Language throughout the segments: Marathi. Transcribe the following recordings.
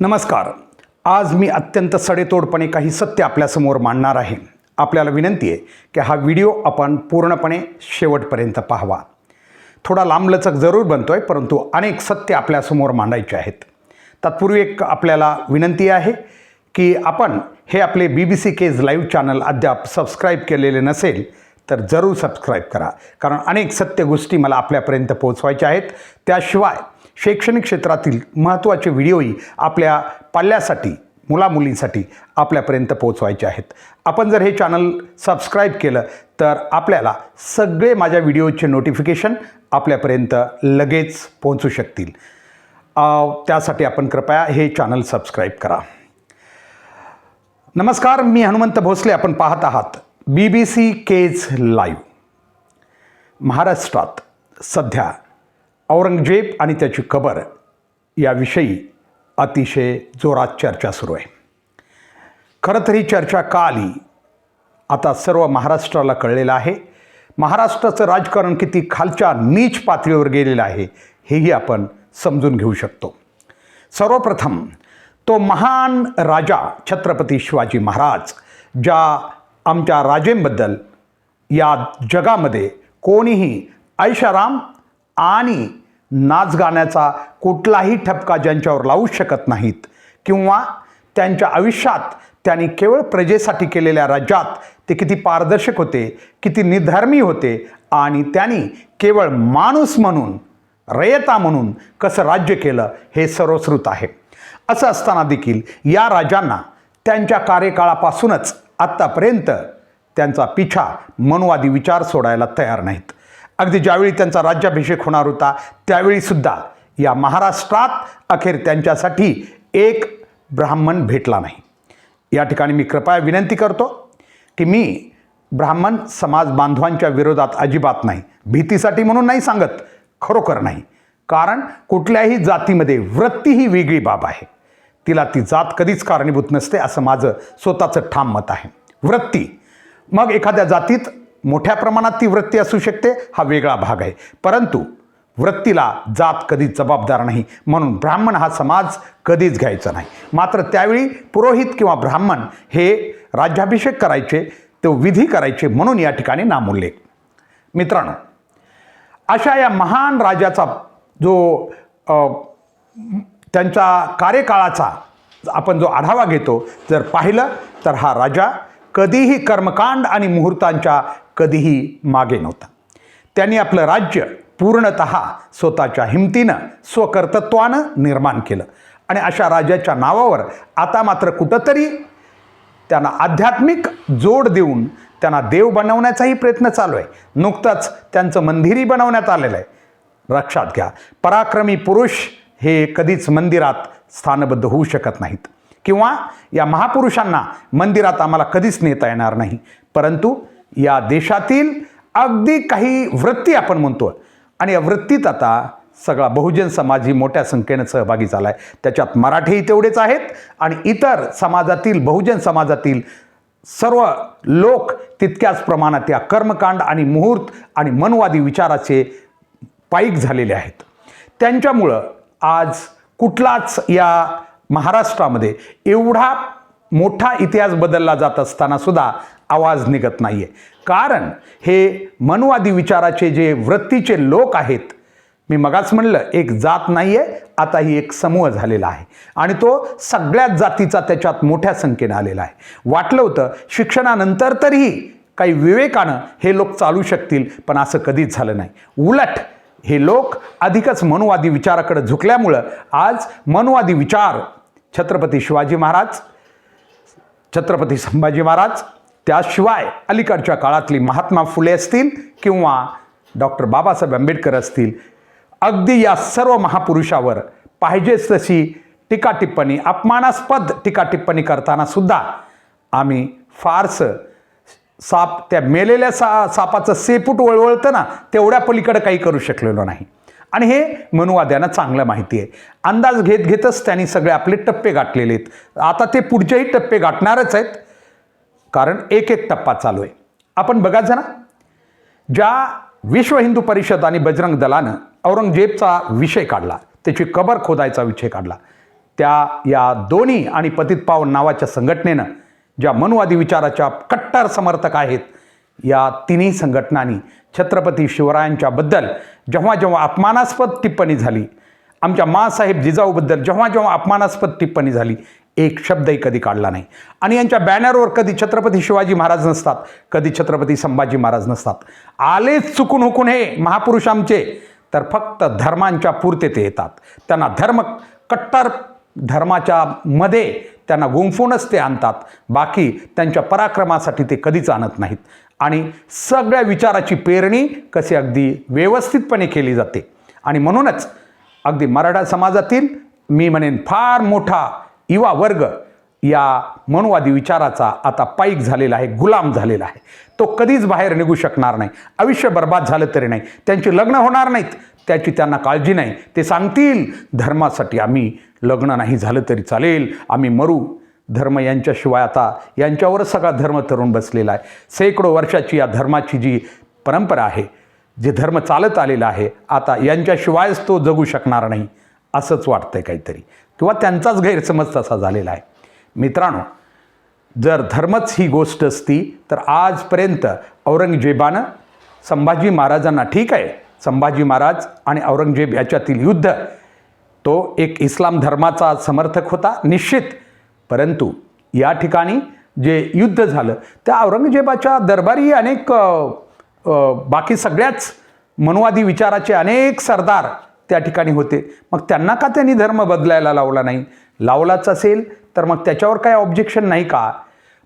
नमस्कार. आज मी अत्यंत सडेतोडपणे काही सत्य आपल्यासमोर मांडणार आहे. आपल्याला विनंती आहे की हा व्हिडिओ आपण पूर्णपणे शेवटपर्यंत पाहावा. थोडा लांबलचक जरूर बनतोय, परंतु अनेक सत्य आपल्यासमोर मांडायचे आहेत. तत्पूर्वी एक आपल्याला विनंती आहे की आपण हे आपले BBC केज लाईव्ह चॅनल अद्याप सबस्क्राईब केलेले नसेल तर जरूर सबस्क्राईब करा, कारण अनेक सत्य गोष्टी मला आपल्यापर्यंत पोहोचवायच्या आहेत. त्याशिवाय शैक्षणिक क्षेत्रातील महत्त्वाचे व्हिडिओही आपल्या पाल्यासाठी, मुलामुलींसाठी आपल्यापर्यंत पोहोचवायचे आहेत. आपण जर हे चॅनल सबस्क्राईब केलं तर आपल्याला सगळे माझ्या व्हिडिओचे नोटिफिकेशन आपल्यापर्यंत लगेच पोहोचू शकतील. त्यासाठी आपण कृपया हे चॅनल सबस्क्राईब करा. नमस्कार, मी हनुमंत भोसले. आपण पाहत आहात BBC केज लाईव्ह. महाराष्ट्रात सध्या औरंगजेब आणि त्याची कबर याविषयी अतिशय जोरात चर्चा सुरू आहे. खरं तर ही चर्चा का आली, आता सर्व महाराष्ट्राला कळलेलं आहे. महाराष्ट्राचं राजकारण किती खालच्या नीच पातळीवर गेलेलं आहे हेही आपण समजून घेऊ शकतो. सर्वप्रथम तो महान राजा छत्रपती शिवाजी महाराज, ज्या आमच्या राजेंबद्दल या जगामध्ये कोणीही ऐशाराम आणि नाचगाण्याचा कुठलाही ठपका ज्यांच्यावर लावू शकत नाहीत, किंवा त्यांच्या आयुष्यात त्यांनी केवळ प्रजेसाठी केलेल्या राज्यात ते किती पारदर्शक होते, किती निधर्मी होते, आणि त्यांनी केवळ माणूस म्हणून, रयता म्हणून कसं राज्य केलं हे सर्वश्रुत आहे. असं असताना देखील या राजांना त्यांच्या कार्यकाळापासूनच आत्तापर्यंत त्यांचा पिछा मनवादी विचार सोडायला तयार नाहीत. अगदी ज्यावेळी त्यांचा राज्याभिषेक होणार होता त्यावेळीसुद्धा या महाराष्ट्रात अखेर त्यांच्यासाठी एक ब्राह्मण भेटला नाही. या ठिकाणी मी कृपया विनंती करतो की मी ब्राह्मण समाज बांधवांच्या विरोधात अजिबात नाही, भीतीसाठी म्हणून नाही सांगत, खरोखर नाही. कारण कुठल्याही जातीमध्ये वृत्ती ही वेगळी बाब आहे, तिला ती जात कधीच कारणीभूत नसते, असं माझं स्वतःचं ठाम मत आहे. वृत्ती, मग एखाद्या जातीत मोठ्या प्रमाणात ती वृत्ती असू शकते, हा वेगळा भाग आहे, परंतु वृत्तीला जात कधीच जबाबदार नाही. म्हणून ब्राह्मण हा समाज कधीच घ्यायचा नाही. मात्र त्यावेळी पुरोहित किंवा ब्राह्मण हे राज्याभिषेक करायचे, तो विधी करायचे, म्हणून या ठिकाणी नामोल्लेख. मित्रांनो, अशा या महान राजाचा जो त्यांच्या कार्यकाळाचा आपण जो आढावा घेतो, जर पाहिलं तर हा राजा कधीही कर्मकांड आणि मुहूर्तांच्या कधीही मागे नव्हता. त्यांनी आपलं राज्य पूर्णतः स्वतःच्या हिमतीनं, स्वकर्तृत्वानं निर्माण केलं. आणि अशा राजाच्या नावावर आता मात्र कुठंतरी त्यांना आध्यात्मिक जोड देऊन त्यांना देव बनवण्याचाही प्रयत्न चालू आहे. नुकतंच त्यांचं मंदिरही बनवण्यात आलेलं आहे. लक्षात घ्या, पराक्रमी पुरुष हे कधीच मंदिरात स्थानबद्ध होऊ शकत नाहीत, किंवा या महापुरुषांना मंदिरात आम्हाला कधीच नेता येणार नाही. परंतु या देशातील अगदी काही वृत्ती आपण म्हणतो, आणि या वृत्तीत आता सगळा बहुजन समाजही मोठ्या संख्येनं सहभागी झाला आहे. त्याच्यात मराठीही तेवढेच आहेत, आणि इतर समाजातील, बहुजन समाजातील सर्व लोक तितक्याच प्रमाणात या कर्मकांड आणि मुहूर्त आणि मनवादी विचाराचे पाईक झालेले आहेत. त्यांच्यामुळं आज कुठलाच या महाराष्ट्रामध्ये एवढा मोठा इतिहास बदलला जात असताना सुद्धा आवाज निघत नाही आहे. कारण हे मनवादी विचाराचे जे वृत्तीचे लोक आहेत, मी मगाच म्हणलं एक जात नाही आहे, आता ही एक समूह झालेला आहे, आणि तो सगळ्याच जातीचा त्याच्यात मोठ्या संख्येनं आलेला आहे. वाटलं होतं शिक्षणानंतर तरीही काही विवेकानं हे लोक चालू शकतील, पण असं कधीच झालं नाही. उलट हे लोक अधिकच मनवादी विचाराकडे झुकल्यामुळं आज मनवादी विचार छत्रपती शिवाजी महाराज, छत्रपती संभाजी महाराज, त्याशिवाय अलीकडच्या काळातली महात्मा फुले असतील किंवा डॉक्टर बाबासाहेब आंबेडकर असतील, अगदी या सर्व महापुरुषावर पाहिजेच तशी टीका टिप्पणी, अपमानास्पद टीका टिप्पणी करताना सुद्धा आम्ही फारसं त्या मेलेल्या सापाचं सेपूट वळवळतं ना, तेवढ्या पलीकडे काही करू शकलेलो नाही. आणि हे मनुवाद्यांना चांगलं माहिती आहे. अंदाज घेत घेतच त्यांनी सगळे आपले टप्पे गाठलेले आहेत. आता ते पुढचेही टप्पे गाठणारच आहेत, कारण एक एक टप्पा चालू आहे. आपण बघायचं ना, ज्या विश्व हिंदू परिषद आणि बजरंग दलानं औरंगजेबचा विषय काढला, त्याची कबर खोदायचा विषय काढला, या दोन्ही आणि पतित पावन नावाच्या संघटनेनं ज्या मनुवादी विचाराच्या कट्टर समर्थक आहेत, या तिन्ही संघटनांनी छत्रपती शिवरायांच्याबद्दल जेव्हा जेव्हा अपमानास्पद टिप्पणी झाली, आमच्या माँसाहेब जिजाऊबद्दल जेव्हा जेव्हा अपमानास्पद टिप्पणी झाली, एक शब्दही कधी काढला नाही. आणि यांच्या बॅनरवर कधी छत्रपती शिवाजी महाराज नसतात, कधी छत्रपती संभाजी महाराज नसतात. आलेच चुकून हुकून हे महापुरुष आमचे, तर फक्त धर्मांच्या पुरते ते येतात. त्यांना धर्म, कट्टर धर्माच्या मध्ये त्यांना गुंफूनच ते आणतात. बाकी त्यांच्या पराक्रमासाठी ते कधीच आणत नाहीत. आणि सगळ्या विचाराची पेरणी कशी अगदी व्यवस्थितपणे केली जाते. आणि म्हणूनच अगदी मराठा समाजातील मी म्हणेन फार मोठा युवा वर्ग या मनुवादी विचाराचा आता पाईक झालेला आहे, गुलाम झालेला आहे. तो कधीच बाहेर निघू शकणार नाही. आयुष्य बर्बाद झालं तरी नाही, त्यांची लग्न होणार नाहीत त्याची त्यांना काळजी नाही. ते सांगतील धर्मासाठी आम्ही लग्न नाही झालं तरी चालेल, आम्ही मरू. धर्म यांच्याशिवाय आता यांच्यावरच सगळा धर्म तरुण बसलेला आहे. शेकडो वर्षाची या धर्माची जी परंपरा आहे, जे धर्म चालत आलेला आहे, आता यांच्याशिवायच तो जगू शकणार नाही असंच वाटतंय काहीतरी, किंवा त्यांचाच गैरसमज तसा झालेला आहे. मित्रांनो, जर धर्मच ही गोष्ट असती तर आजपर्यंत औरंगजेबानं संभाजी महाराजांना, ठीक आहे संभाजी महाराज आणि औरंगजेब याच्यातील युद्ध तो एक इस्लाम धर्माचा समर्थक होता निश्चित, परंतु या ठिकाणी जे युद्ध झालं त्या औरंगजेबाच्या दरबारी अनेक बाकी सगळ्याच मनुवादी विचाराचे अनेक सरदार त्या ठिकाणी होते. मग त्यांना का त्यांनी धर्म बदलायला लावला नाही? लावलाच असेल तर मग त्याच्यावर काय ऑब्जेक्शन नाही का?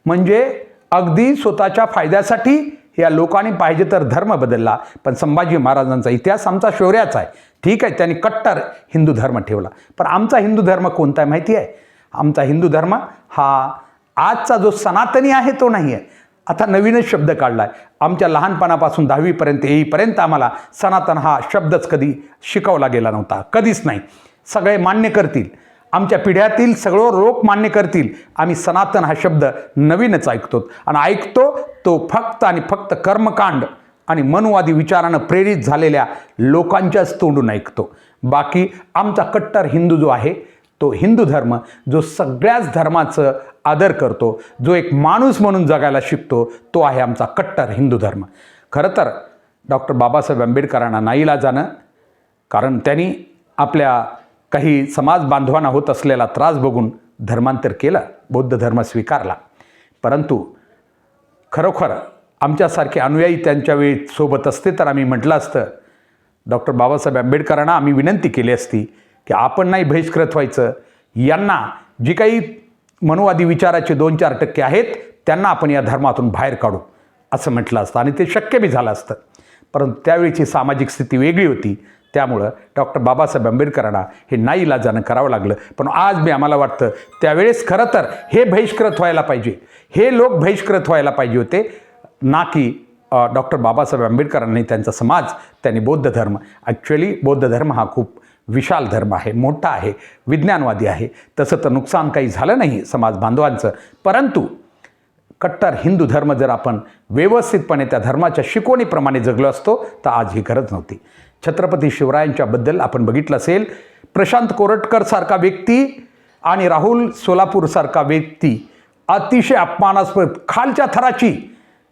म्हणजे अगदी स्वतःच्या फायद्यासाठी या लोकांनी पाहिजे तर धर्म बदलला. पण संभाजी महाराजांचा इतिहास आमचा शौर्याचा आहे, ठीक आहे, त्यांनी कट्टर हिंदू धर्म ठेवला. पण आमचा हिंदू धर्म कोणता आहे माहिती आहे? आमचा हिंदू धर्म हा आजचा जो सनातनी आहे तो नाही आहे. आता नवीनच शब्द काढला आहे. आमच्या लहानपणापासून 10वीपर्यंत येईपर्यंत आम्हाला सनातन हा शब्दच कधी शिकवला गेला नव्हता, कधीच नाही. सगळे मान्य करतील, आमच्या पिढ्यातील सगळं लोक मान्य करतील, आम्ही सनातन हा शब्द नवीनच ऐकतो. आणि ऐकतो तो फक्त आणि फक्त कर्मकांड आणि मनुवादी विचारानं प्रेरित झालेल्या लोकांच्याच तोंडून ऐकतो. बाकी आमचा कट्टर हिंदू जो आहे, तो हिंदू धर्म जो सगळ्याच धर्माचं आदर करतो, जो एक माणूस म्हणून जगायला शिकतो, तो आहे आमचा कट्टर हिंदू धर्म. खरं तर डॉक्टर बाबासाहेब आंबेडकरांना नाईलाजानं, कारण त्यांनी आपल्या काही समाज बांधवांना होत असलेला त्रास बघून धर्मांतर केलं, बौद्ध धर्म स्वीकारला. परंतु खरोखर आमच्यासारखे अनुयायी त्यांच्या वेळी सोबत असते तर आम्ही म्हटलं असतं, डॉक्टर बाबासाहेब आंबेडकरांना आम्ही विनंती केली असती की आपण नाही बहिष्कृत व्हायचं, यांना जी काही मनुवादी विचाराचे 2-4% आहेत त्यांना आपण या धर्मातून बाहेर काढू असं म्हटलं असतं आणि ते शक्य बी झालं असतं. परंतु त्यावेळीची सामाजिक स्थिती वेगळी होती, त्यामुळं डॉक्टर बाबासाहेब आंबेडकरांना हे नाईलाजानं करावं लागलं. पण आज मी आम्हाला वाटतं त्यावेळेस खरं तर हे बहिष्कृत व्हायला पाहिजे, हे लोक बहिष्कृत व्हायला पाहिजे होते, ना की डॉक्टर बाबासाहेब आंबेडकरांनी त्यांचा समाज, त्यांनी बौद्ध धर्म. ॲक्च्युअली बौद्ध धर्म हा खूप विशाल धर्म आहे, मोठा आहे, विज्ञानवादी आहे. तसं तर नुकसान काही झालं नाही समाज बांधवांचं, परंतु कट्टर हिंदू धर्म जर आपण व्यवस्थितपणे त्या धर्माच्या शिकवणीप्रमाणे जगलो असतो तर आज ही गरज नव्हती. छत्रपती शिवरायांच्याबद्दल आपण बघितलं असेल, प्रशांत कोरटकरसारखा व्यक्ती आणि राहुल सोलापूरसारखा व्यक्ती अतिशय अपमानास्पद, खालच्या थराची,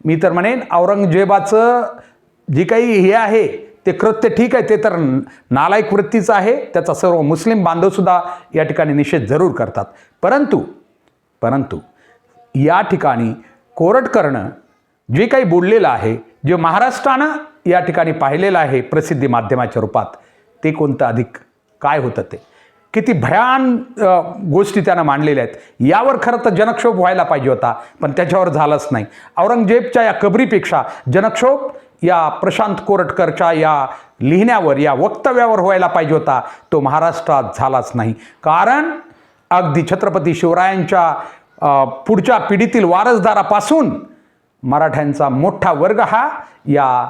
मी तर म्हणेन औरंगजेबाचं जे काही हे आहे ते कृत्य, ठीक आहे, ते तर नालायक वृत्तीचं आहे, त्याचा सर्व मुस्लिम बांधवसुद्धा या ठिकाणी निषेध जरूर करतात. परंतु या ठिकाणी कोरटकरनं जे काही बोललेलं आहे, जे महाराष्ट्रानं या ठिकाणी पाहिलेलं आहे प्रसिद्धी माध्यमाच्या रूपात, ते कोणतं अधिक काय होतं, ते किती भयान गोष्टी त्यानं मांडलेल्या आहेत. यावर खरं तर जनक्षोभ व्हायला पाहिजे होता, पण त्याच्यावर झालंच नाही. औरंगजेबच्या या कबरीपेक्षा जनक्षोभ या प्रशांत कोरटकरच्या या लिहिण्यावर, या वक्तव्यावर व्हायला पाहिजे होता, तो महाराष्ट्रात झालाच नाही. कारण अगदी छत्रपती शिवरायांच्या पुढच्या पिढीतील वारसदारापासून मराठ्यांचा मोठा वर्ग हा या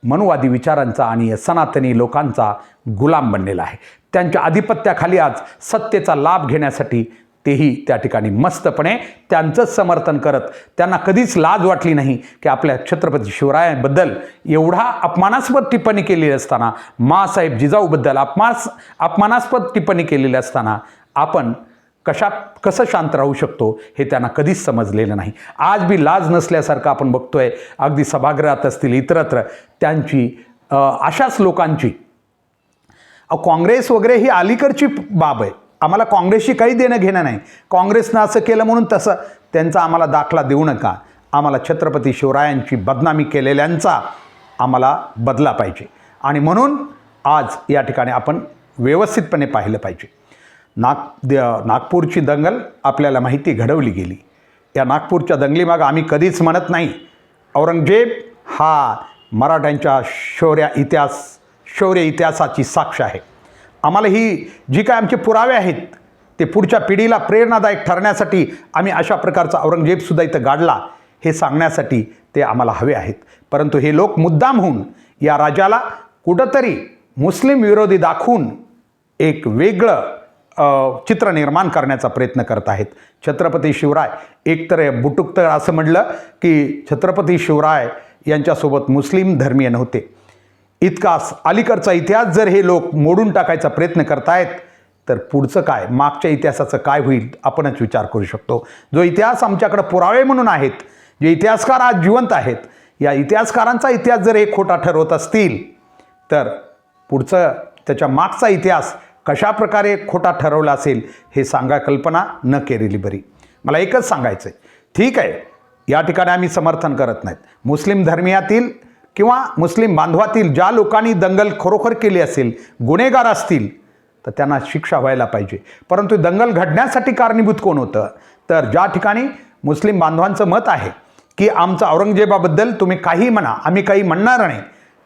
मनुवादी विचारांचा आणि सनातनी लोकांचा गुलाम बनलेला आहे. त्यांच्या आधिपत्याखाली आज सत्तेचा लाभ घेण्यासाठी तेही त्या ठिकाणी मस्तपणे त्यांचंच समर्थन करत, त्यांना कधीच लाज वाटली नाही की आपल्या छत्रपती शिवरायांबद्दल एवढा अपमानास्पद टिप्पणी केलेली असताना, माँसाहेब जिजाऊबद्दल अपमानास्पद टिप्पणी केलेली असताना आपण कसं शांत राहू शकतो हे त्यांना कधीच समजलेलं नाही. आज बी लाज नसल्यासारखं आपण बघतोय, अगदी सभागृहात असतील इतरत्र त्यांची अशाच लोकांची काँग्रेस वगैरे ही अलीकडची बाब आहे. आम्हाला काँग्रेसशी काही देणं घेणं नाही. काँग्रेसनं असं केलं म्हणून तसं त्यांचा आम्हाला दाखला देऊ नका. आम्हाला छत्रपती शिवरायांची बदनामी केलेल्यांचा आम्हाला बदला पाहिजे. आणि म्हणून आज या ठिकाणी आपण व्यवस्थितपणे पाहिलं पाहिजे. नागपूरची दंगल आपल्याला माहिती घडवली गेली. या नागपूरच्या दंगलीमागं आम्ही कधीच म्हणत नाही औरंगजेब हा मराठ्यांच्या शौर्य इतिहासाची साक्ष आहे. आम्हाला ही जी काय आमचे पुरावे आहेत ते पुढच्या पिढीला प्रेरणादायक ठरण्यासाठी आम्ही अशा प्रकारचा औरंगजेबसुद्धा इथं गाडला हे सांगण्यासाठी ते आम्हाला हवे आहेत. परंतु हे लोक मुद्दाम होऊन या राजाला कुठंतरी मुस्लिम विरोधी दाखवून एक वेगळं चित्र निर्माण करण्याचा प्रयत्न करत आहेत. छत्रपती शिवराय एकतर बुटुक तर असं म्हटलं की छत्रपती शिवराय यांच्यासोबत मुस्लिम धर्मीय नव्हते. इतका अलीकडचा इतिहास जर हे लोक मोडून टाकायचा प्रयत्न करतायत तर पुढचं काय, मागच्या इतिहासाचं काय होईल आपणच विचार करू शकतो. जो इतिहास आमच्याकडे पुरावे म्हणून आहेत, जे इतिहासकार आज जिवंत आहेत, या इतिहासकारांचा इतिहास जर हे खोटा ठरवत असतील तर पुढचं त्याच्या मागचा इतिहास कशा प्रकारे खोटा ठरवला असेल हे सांगा कल्पना न केलेली बरी. मला एकच सांगायचं आहे, ठीक आहे या ठिकाणी आम्ही समर्थन करत नाहीत. मुस्लिम धर्मियातील किंवा मुस्लिम बांधवातील ज्या लोकांनी दंगल खरोखर केली असेल, गुन्हेगार असतील तर त्यांना शिक्षा व्हायला पाहिजे. परंतु दंगल घडण्यासाठी कारणीभूत कोण होतं, तर ज्या ठिकाणी मुस्लिम बांधवांचं मत आहे की आमचं औरंगजेबाबद्दल तुम्ही काही म्हणा, आम्ही काही म्हणणार नाही,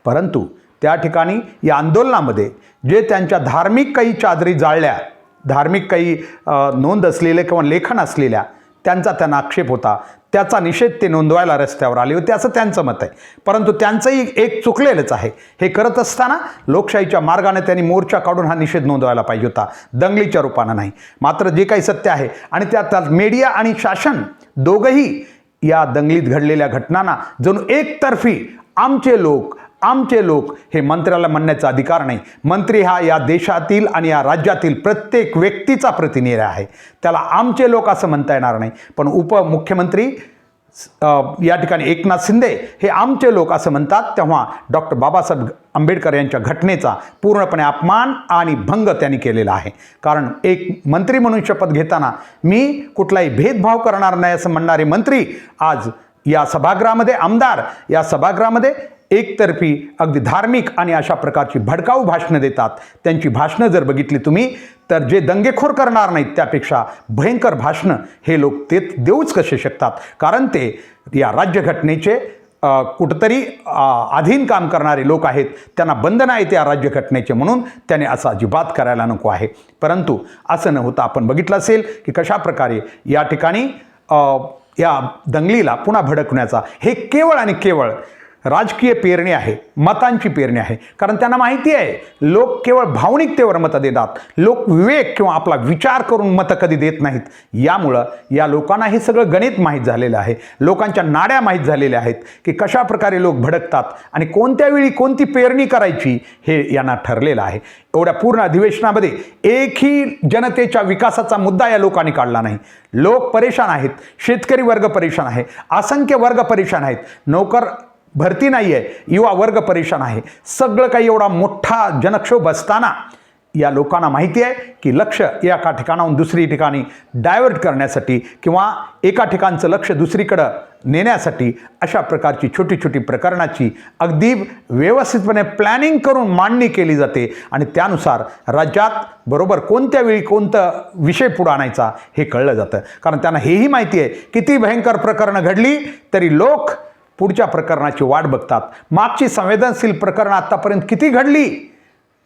परंतु त्या ठिकाणी या आंदोलनामध्ये जे त्यांच्या धार्मिक काही चादरी जाळल्या, धार्मिक काही नोंद असलेल्या किंवा लेखन असलेल्या त्यांचा त्यांना आक्षेप होता, त्याचा निषेध ते नोंदवायला रस्त्यावर आले होते असं त्यांचं मत आहे. परंतु त्यांचंही एक चुकलेलंच आहे. हे करत असताना लोकशाहीच्या मार्गाने त्यांनी मोर्चा काढून हा निषेध नोंदवायला पाहिजे होता, दंगलीच्या रूपानं नाही. मात्र जे काही सत्य आहे आणि त्यात मीडिया आणि शासन दोघंही या दंगलीत घडलेल्या घटनांना जणू एकतर्फी आमचे लोक हे मंत्र्याला म्हणण्याचा अधिकार नाही. मंत्री हा या देशातील आणि या राज्यातील प्रत्येक व्यक्तीचा प्रतिनिधी आहे, त्याला आमचे लोक असं म्हणता येणार नाही. पण उपमुख्यमंत्री या ठिकाणी एकनाथ शिंदे हे आमचे लोक असं म्हणतात, तेव्हा डॉक्टर बाबासाहेब आंबेडकर यांच्या घटनेचा पूर्णपणे अपमान आणि भंग त्यांनी केलेला आहे. कारण एक मंत्री म्हणून शपथ घेताना मी कुठलाही भेदभाव करणार नाही असं म्हणणारे मंत्री आज या सभागृहामध्ये, आमदार या सभागृहामध्ये एकतर्फी अगदी धार्मिक आणि अशा प्रकारची भडकाऊ भाषणं देतात. त्यांची भाषणं जर बघितली तुम्ही तर जे दंगेखोर करणार नाहीत त्यापेक्षा भयंकर भाषणं हे लोक ते देऊच कसे शकतात. कारण ते या राज्यघटनेचे कुठंतरी अधीन काम करणारे लोक आहेत, त्यांना बंधन आहेत या राज्यघटनेचे, म्हणून त्याने असं अजिबात करायला नको आहे. परंतु असं न होता आपण बघितलं असेल की कशा प्रकारे या ठिकाणी या दंगलीला पुन्हा भडकवण्याचा हे केवळ आणि केवळ राजकीय पेरणी आहे, मतांची पेरणी आहे. कारण त्यांना माहिती आहे लोक केवळ भावनिकतेवर मतं देतात, लोक विवेक किंवा आपला विचार करून मतं कधी देत नाहीत. यामुळं या लोकांना हे सगळं गणित माहीत झालेलं आहे, लोकांच्या नाड्या माहीत झालेल्या आहेत की कशा प्रकारे लोक भडकतात आणि कोणत्या वेळी कोणती पेरणी करायची हे यांना ठरलेलं आहे. एवढ्या पूर्ण अधिवेशनामध्ये एकही जनतेच्या विकासाचा मुद्दा या लोकांनी काढला नाही. लोक परेशान आहेत, शेतकरी वर्ग परेशान आहे, असंख्य वर्ग परेशान आहेत, नोकर भरती नाही आहे, युवा वर्ग परेशान आहे. सगळं काही एवढा मोठा जनक्षोभ असताना या लोकांना माहिती आहे की लक्ष एका ठिकाणाहून दुसरी ठिकाणी डायव्हर्ट करण्यासाठी किंवा एका ठिकाणचं लक्ष दुसरीकडं नेण्यासाठी अशा प्रकारची छोटी छोटी प्रकरणाची अगदी व्यवस्थितपणे प्लॅनिंग करून मांडणी केली जाते आणि त्यानुसार राज्यात बरोबर कोणत्या वेळी कोणतं विषय पुढे आणायचा हे कळलं जातं. कारण त्यांना हेही माहिती आहे किती भयंकर प्रकरणं घडली तरी लोक पुढच्या प्रकरणाची वाट बघतात. मागची संवेदनशील प्रकरणं आत्तापर्यंत किती घडली,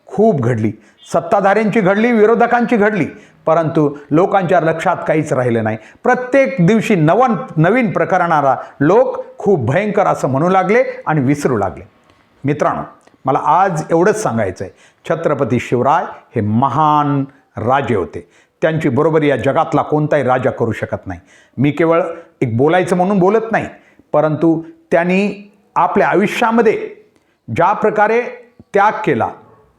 खूप घडली, सत्ताधाऱ्यांची घडली, विरोधकांची घडली, परंतु लोकांच्या लक्षात काहीच राहिलं नाही. प्रत्येक दिवशी नवीन प्रकरणाला लोक खूप भयंकर असं म्हणू लागले आणि विसरू लागले. मित्रांनो, मला आज एवढंच सांगायचं आहे, छत्रपती शिवराय हे महान राजे होते. त्यांची बरोबरी या जगातला कोणताही राजा करू शकत नाही. मी केवळ एक बोलायचं म्हणून बोलत नाही, परंतु त्यांनी आपल्या आयुष्यामध्ये ज्या प्रकारे त्याग केला,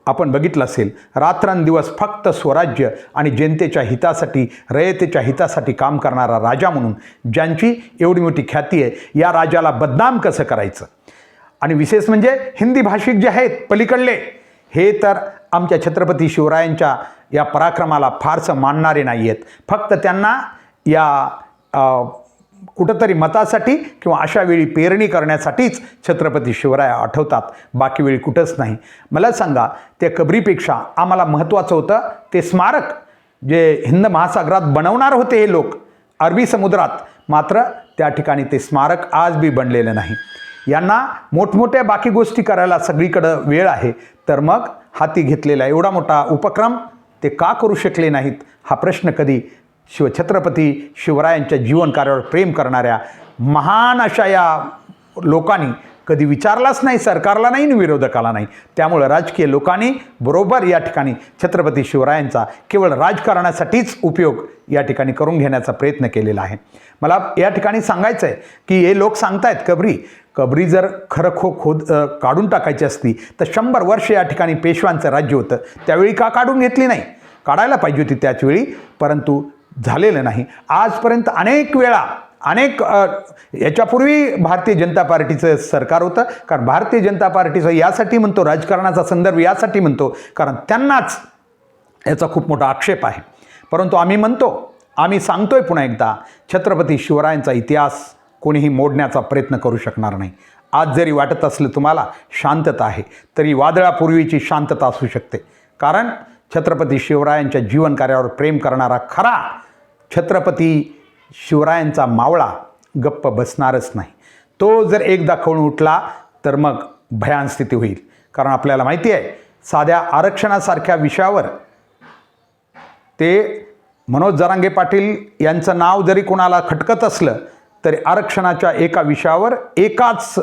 आपण बघितलं असेल, रात्रंदिवस फक्त स्वराज्य आणि जनतेच्या हितासाठी, रयतेच्या हितासाठी काम करणारा राजा म्हणून ज्यांची एवढी मोठी ख्याती आहे, या राजाला बदनाम कसं करायचं. आणि विशेष म्हणजे हिंदी भाषिक जे आहेत पलीकडले, हे तर आमच्या छत्रपती शिवरायांच्या या पराक्रमाला फारसं मानणारे नाही आहेत. फक्त त्यांना या कुठंतरी मतासाठी किंवा अशा वेळी पेरणी करण्यासाठीच छत्रपती शिवराय आठवतात, बाकी वेळी कुठंच नाही. मला सांगा, त्या कबरीपेक्षा आम्हाला महत्त्वाचं होतं ते स्मारक जे हिंद महासागरात बनवणार होते हे लोक अरबी समुद्रात, मात्र त्या ठिकाणी ते स्मारक आज बी बनलेलं नाही. यांना मोठमोठ्या बाकी गोष्टी करायला सगळीकडं वेळ आहे, तर मग हाती घेतलेला एवढा मोठा उपक्रम ते का करू शकले नाहीत, हा प्रश्न कधी छत्रपती शिवरायांच्या जीवन कार्यावर प्रेम करणाऱ्या महान अशा या लोकांनी कधी विचारलाच नाही, सरकारला नाही आणि विरोधकाला नाही. त्यामुळं राजकीय लोकांनी बरोबर या ठिकाणी छत्रपती शिवरायांचा केवळ राजकारणासाठीच उपयोग या ठिकाणी करून घेण्याचा प्रयत्न केलेला आहे. मला या ठिकाणी सांगायचं आहे की हे लोक सांगतायत कबरी जर खरं काढून टाकायची असती तर 100 वर्ष या ठिकाणी पेशवांचं राज्य होतं, त्यावेळी का काढून घेतली नाही. काढायला पाहिजे होती त्याच वेळी, परंतु झालेलं नाही. आजपर्यंत अनेक वेळा याच्यापूर्वी भारतीय जनता पार्टीचं सरकार होतं, कारण भारतीय जनता पार्टीचं यासाठी म्हणतो, राजकारणाचा संदर्भ यासाठी म्हणतो कारण त्यांनाच याचा खूप मोठा आक्षेप आहे. परंतु आम्ही सांगतोय पुन्हा एकदा, छत्रपती शिवरायांचा इतिहास कोणीही मोडण्याचा प्रयत्न करू शकणार नाही. आज जरी वाटत असलं तुम्हाला शांतता आहे, तरी वादळापूर्वीची शांतता असू शकते. कारण छत्रपती शिवरायांच्या जीवन कार्यावर प्रेम करणारा खरा छत्रपती शिवरायांचा मावळा गप्प बसणारच नाही. तो जर एकदा खवळून उठला तर मग भयान स्थिती होईल. कारण आपल्याला माहिती आहे, साध्या आरक्षणासारख्या विषयावर ते मनोज जरांगे पाटील यांचं नाव जरी कोणाला खटकत असलं तरी आरक्षणाच्या एका विषयावर एकाच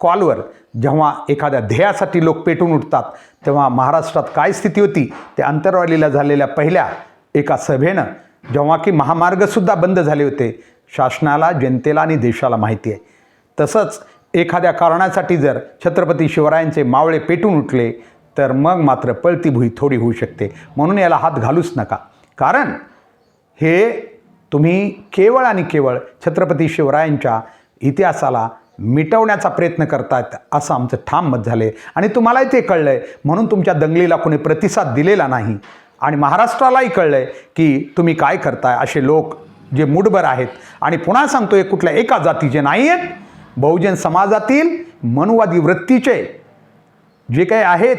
कॉलवर जेव्हा एखाद्या ध्येयासाठी लोक पेटून उठतात, तेव्हा महाराष्ट्रात काय स्थिती होती ते अंतरवालीला झालेल्या पहिल्या एका सभेनं, जेव्हा की महामार्गसुद्धा बंद झाले होते, शासनाला, जनतेला आणि देशाला माहिती आहे. तसंच एखाद्या कारणासाठी जर छत्रपती शिवरायांचे मावळे पेटून उठले तर मग मात्र पळती भुई थोडी होऊ शकते. म्हणून याला हात घालूच नका. कारण हे तुम्ही केवळ आणि केवळ छत्रपती शिवरायांच्या इतिहासाला मिटवण्याचा प्रयत्न करतायत असं आमचं ठाम मत झालं आहे. आणि तुम्हालाही ते कळलं आहे, म्हणून तुमच्या दंगलीला कोणी प्रतिसाद दिलेला नाही. आणि महाराष्ट्रालाही कळलं आहे की तुम्ही काय करताय. असे लोक जे मूडभर आहेत, आणि पुन्हा सांगतो, हे कुठल्या एका जातीचे नाही आहेत, बहुजन समाजातील मनुवादी वृत्तीचे जे काही आहेत,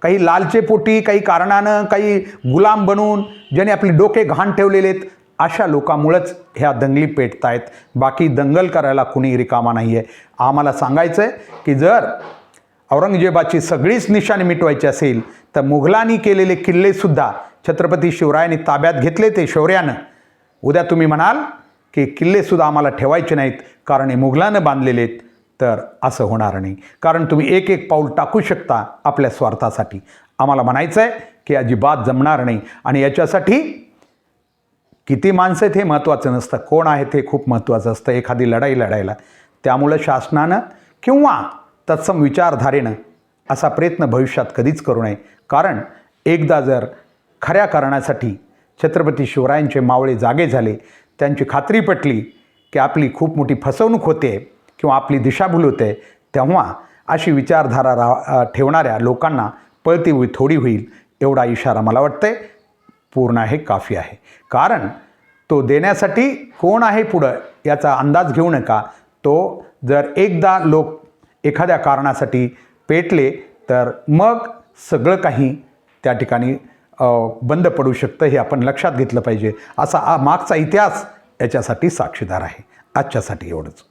काही लालचेपोटी, काही कारणानं, काही गुलाम बनून ज्याने आपले डोके घाण ठेवलेले आहेत, अशा लोकांमुळेच ह्या दंगली पेटतायत. बाकी दंगल करायला कुणी रिकामा नाही आहे. आम्हाला सांगायचं आहे की जर औरंगजेबाची सगळीच निशाणी मिटवायची असेल तर मुघलांनी केलेले किल्लेसुद्धा छत्रपती शिवरायांनी ताब्यात घेतले ते शौर्यानं. उद्या तुम्ही म्हणाल की किल्लेसुद्धा आम्हाला ठेवायचे नाहीत कारण हे मुघलानं बांधलेले आहेत, तर असं होणार नाही. कारण तुम्ही एक एक पाऊल टाकू शकता आपल्या स्वार्थासाठी. आम्हाला म्हणायचं आहे की अजिबात जमणार नाही. आणि याच्यासाठी किती माणसं आहेत हे महत्त्वाचं नसतं, कोण आहे ते खूप महत्त्वाचं असतं एखादी लढाई लढायला. त्यामुळं शासनानं किंवा तत्सम विचारधारेनं असा प्रयत्न भविष्यात कधीच करू नये. कारण एकदा जर खऱ्या कारणासाठी छत्रपती शिवरायांचे मावळे जागे झाले, त्यांची खात्री पटली की आपली खूप मोठी फसवणूक होते किंवा आपली दिशाभूल होते, तेव्हा अशी विचारधारा ठेवणाऱ्या लोकांना पळती होई थोडी होईल, एवढा इशारा मला वाटतंय पूर्ण आहे, काफी आहे. कारण तो देण्यासाठी कोण आहे पुढं याचा अंदाज घेऊ नका. तो जर एकदा लोक एखाद्या कारणासाठी पेटले तर मग सगळं काही त्या ठिकाणी बंद पडू शकतं, हे आपण लक्षात घेतलं पाहिजे. असा मागचा इतिहास याच्यासाठी साक्षीदार आहे. आजच्यासाठी एवढंच.